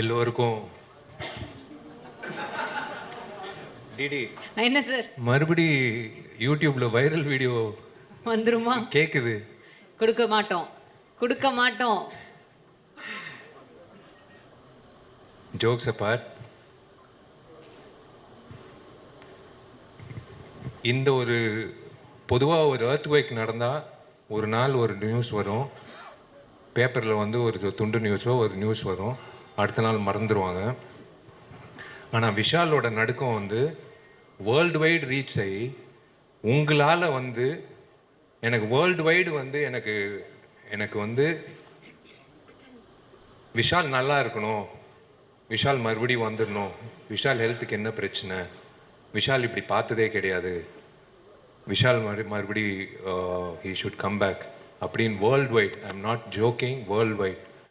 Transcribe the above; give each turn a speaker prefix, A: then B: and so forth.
A: எல்லோருக்கும் டிடி
B: என்ன சார்
A: மறுபடி யூடியூப்ல வைரல் வீடியோ
B: வந்துருமா?
A: கேக்குது.
B: கொடுக்க மாட்டோம், கொடுக்க மாட்டோம்.
A: ஜோக்ஸ் அபார்ட், இந்த ஒரு பொதுவாக ஒரு earthquake நடந்தால் ஒரு நாள் ஒரு நியூஸ் வரும், பேப்பரில் வந்து ஒரு துண்டு நியூஸோ ஒரு நியூஸ் வரும், அடுத்த நாள் மறந்துடுவாங்க. ஆனால் விஷாலோட நடுக்கம் வந்து வேர்ல்டு வைடு ரீச் ஆகி உங்களால் வந்து எனக்கு வேர்ல்டு வைடு வந்து எனக்கு வந்து விஷால் நல்லா இருக்கணும், விஷால் மறுபடியும் வந்துடணும், விஷால் ஹெல்த்துக்கு என்ன பிரச்சனை, விஷால் இப்படி பார்த்ததே கிடையாது, விஷால் மறுபடி ஹீ ஷுட் கம் பேக் அப்படின்னு world wide, I am not jogging, world wide